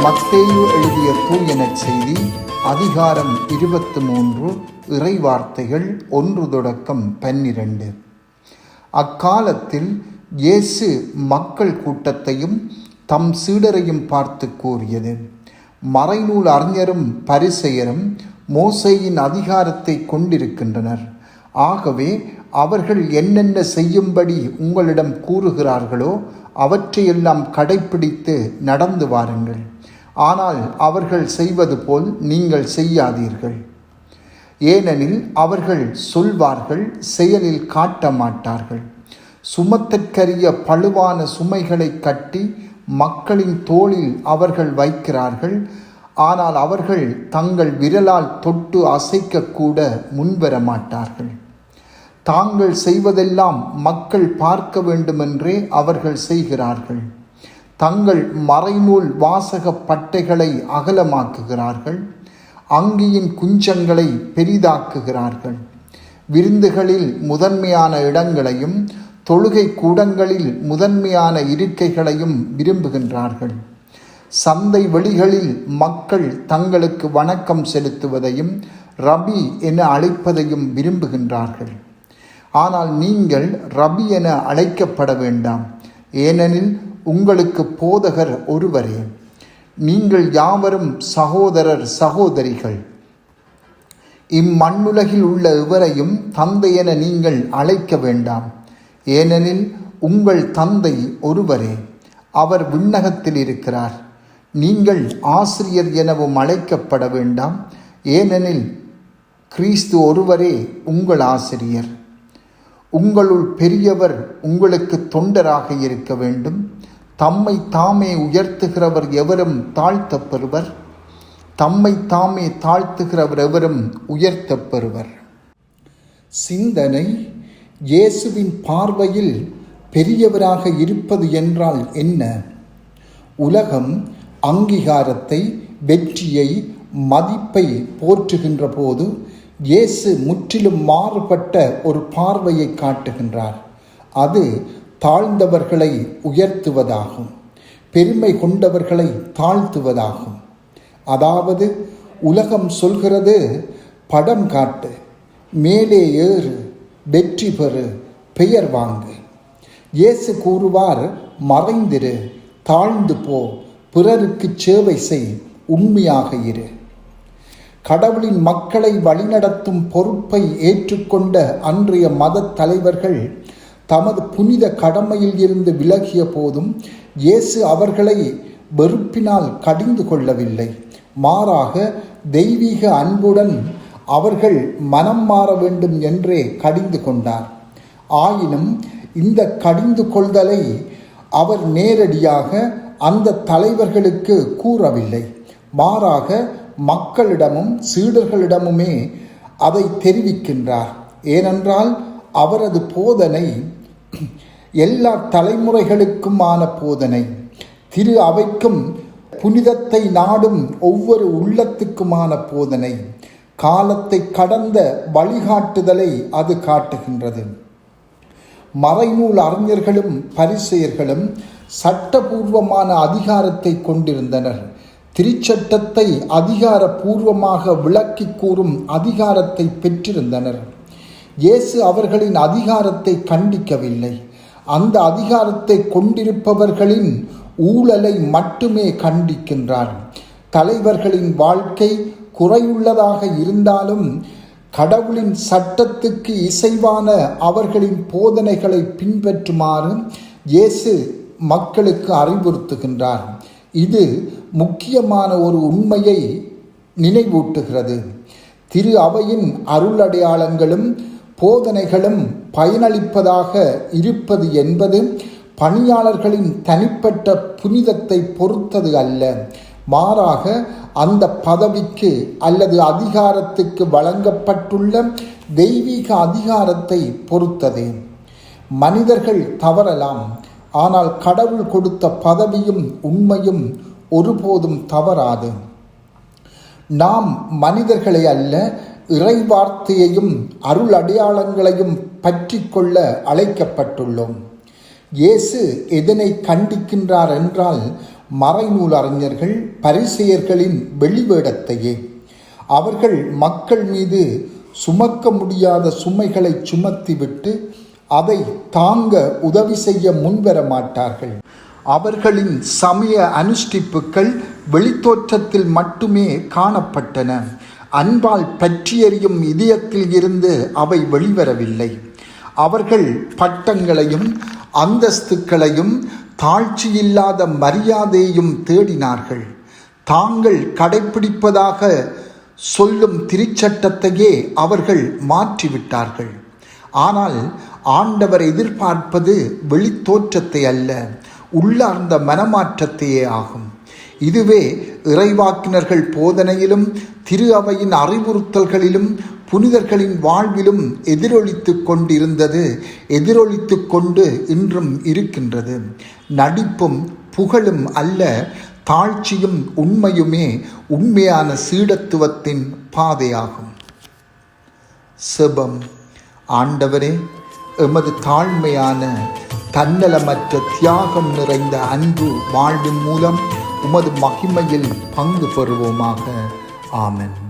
மத்தேயு எழுதிய தூய நற்செய்தி அதிகாரம் 23 இறைவார்த்தைகள் 1 தொடக்கம் 12. அக்காலத்தில் இயேசு மக்கள் கூட்டத்தையும் தம் சீடரையும் பார்த்து கூறியது: மறைநூல் அறிஞரும் பரிசேயரும் மோசேயின் அதிகாரத்தை கொண்டிருக்கின்றனர். ஆகவே அவர்கள் என்னென்ன செய்யும்படி உங்களிடம் கூறுகிறார்களோ அவற்றையெல்லாம் கடைப்பிடித்து நடந்து வாருங்கள். ஆனால் அவர்கள் செய்வது போல் நீங்கள் செய்யாதீர்கள். ஏனெனில் அவர்கள் சொல்வார்கள், செயலில் காட்ட மாட்டார்கள். சுமத்தற்கரிய பழுவான சுமைகளை கட்டி மக்களின் தோளில் அவர்கள் வைக்கிறார்கள். ஆனால் அவர்கள் தங்கள் விரலால் தொட்டு அசைக்கக்கூட முன்வர மாட்டார்கள். தாங்கள் செய்வதெல்லாம் மக்கள் பார்க்க வேண்டுமென்றே அவர்கள் செய்கிறார்கள். தங்கள் மறைநூல் வாசக பட்டைகளை அகலமாக்குகிறார்கள். அங்கியின் குஞ்சங்களை பெரிதாக்குகிறார்கள். விருந்துகளில் முதன்மையான இடங்களையும் தொழுகை கூடங்களில் முதன்மையான இருக்கைகளையும் விரும்புகின்றார்கள். சந்தை வெளிகளில் மக்கள் தங்களுக்கு வணக்கம் செலுத்துவதையும் ரபி என அழைப்பதையும் விரும்புகின்றார்கள். ஆனால் நீங்கள் ரபி என அழைக்கப்பட வேண்டாம், ஏனெனில் உங்களுக்கு போதகர் ஒருவரே. நீங்கள் யாவரும் சகோதரர் சகோதரிகள். இம்மண்ணுலகில் உள்ள எவரையும் தந்தை என நீங்கள் அழைக்க வேண்டாம், ஏனெனில் உங்கள் தந்தை ஒருவரே, அவர் விண்ணகத்தில் இருக்கிறார். நீங்கள் ஆசிரியர் எனவும் அழைக்கப்பட வேண்டாம், ஏனெனில் கிறிஸ்து ஒருவரே உங்கள் ஆசிரியர். உங்களுள் பெரியவர் உங்களுக்கு தொண்டராக இருக்க வேண்டும். தம்மை தாமே உயர்த்துகிறவர் எவரும் தாழ்த்தப் பெறுவர், தம்மை தாமே தாழ்த்துகிறவர் எவரும் உயர்த்தப் பெறுவர். சிந்தனை: இயேசுவின் பார்வையில் பெரியவராக இருப்பது என்றால் என்ன? உலகம் அங்கீகாரத்தை, வெற்றியை, மதிப்பை போற்றுகின்ற போது இயேசு முற்றிலும் மாறுபட்ட ஒரு பார்வையை காட்டுகின்றார். அது தாழ்ந்தவர்களை உயர்த்துவதாகும், பெருமை கொண்டவர்களை தாழ்த்துவதாகும். அதாவது உலகம் சொல்கிறது, படம் காட்டு, மேலே ஏறு, வெற்றி பெறு, பெயர் வாங்கு. இயேசு கூறுவார், மறைந்திரு, தாழ்ந்து போ, பிறருக்கு சேவை செய், உண்மையாக இரு. கடவுளின் மக்களை வழிநடத்தும் பொறுப்பை ஏற்றுக்கொண்ட அன்றைய மத தலைவர்கள் தமது புனித கடமையில் இருந்து விலகிய போதும் இயேசு அவர்களை வெறுப்பினால் கடிந்து கொள்ளவில்லை. மாறாக தெய்வீக அன்புடன் அவர்கள் மனம் மாற வேண்டும் என்றே கடிந்து கொண்டார். ஆயினும் இந்த கடிந்து கொள்தலை அவர் நேரடியாக அந்த தலைவர்களுக்கு கூறவில்லை. மாறாக மக்களிடமும் சீடர்களிடமுமே அதை தெரிவிக்கின்றார். ஏனென்றால் அவரது போதனை எல்லா தலைமுறைகளுக்குமான போதனை, திரு அவைக்கும் புனிதத்தை நாடும் ஒவ்வொரு உள்ளத்துக்குமான போதனை, காலத்தை கடந்த வழிகாட்டுதலை அது காட்டுகின்றது. மறைநூல் அறிஞர்களும் பரிசேயர்களும் சட்டபூர்வமான அதிகாரத்தை கொண்டிருந்தனர். திருச்சட்டத்தை அதிகாரபூர்வமாக விளக்கி கூறும் அதிகாரத்தை பெற்றிருந்தனர். இயேசு அவர்களின் அதிகாரத்தை கண்டிக்கவில்லை. அந்த அதிகாரத்தை கொண்டிருப்பவர்களின் ஊழலை மட்டுமே கண்டிக்கின்றார். தலைவர்களின் வாழ்க்கை குறையுள்ளதாக இருந்தாலும் கடவுளின் சட்டத்துக்கு இசைவான அவர்களின் போதனைகளை பின்பற்றுமாறு இயேசு மக்களுக்கு அறிவுறுத்துகின்றார். இது முக்கியமான ஒரு உண்மையை நினைவூட்டுகிறது. திரு அவையின் அருளடையாளங்களும் போதனைகளும் பயனளிப்பதாக இருப்பது என்பது பணியாளர்களின் தனிப்பட்ட புனிதத்தை பொறுத்தது அல்ல, மாறாக அந்த பதவிக்கு அல்லது அதிகாரத்துக்கு வழங்கப்பட்டுள்ள தெய்வீக அதிகாரத்தை பொறுத்ததே. மனிதர்கள் தவறலாம், ஆனால் கடவுள் கொடுத்த பதவியும் உண்மையும் ஒருபோதும் தவறாது. நாம் மனிதர்களை அல்ல, இறைவார்த்தையையும் அருள் அடையாளங்களையும் பற்றி கொள்ள அழைக்கப்பட்டுள்ளோம். இயேசு எதனை கண்டிக்கின்றார் என்றால், மறைநூல் அறிஞர்கள் பரிசேயர்களின் வெளிவேடத்தையே. அவர்கள் மக்கள் மீது சுமக்க முடியாத சுமைகளை சுமத்திவிட்டு அதை தாங்க உதவி செய்ய முன்வர மாட்டார்கள். அவர்களின் சமய அனுஷ்டிப்புகள் வெளித்தோற்றத்தில் மட்டுமே காணப்பட்டன. அன்பால் பற்றியெறியும் இதயத்தில் இருந்து அவை வெளிவரவில்லை. அவர்கள் பட்டங்களையும் அந்தஸ்துக்களையும் தாழ்ச்சியில்லாத மரியாதையையும் தேடினார்கள். தாங்கள் கடைப்பிடிப்பதாக சொல்லும் திருச்சட்டத்தையே அவர்கள் மாற்றிவிட்டார்கள். ஆனால் ஆண்டவர் எதிர்பார்ப்பது வெளித்தோற்றத்தை அல்ல, உள்ளார்ந்த மனமாற்றத்தையே ஆகும். இதுவே இறைவாக்கினர்கள் போதனையிலும் திரு அவையின் அறிவுறுத்தல்களிலும் புனிதர்களின் வாழ்விலும் எதிரொலித்து கொண்டு இன்றும் இருக்கின்றது. நடிப்பும் புகழும் அல்ல, தாழ்ச்சியும் உண்மையுமே உண்மையான சீடத்துவத்தின் பாதையாகும். செபம். ஆண்டவரே, எமது தாழ்மையான தன்னலமற்ற தியாகம் நிறைந்த அன்பு வாழ்வின் மூலம் உமது மகிமையில் பங்கு பெறுவோமாக. ஆமென்.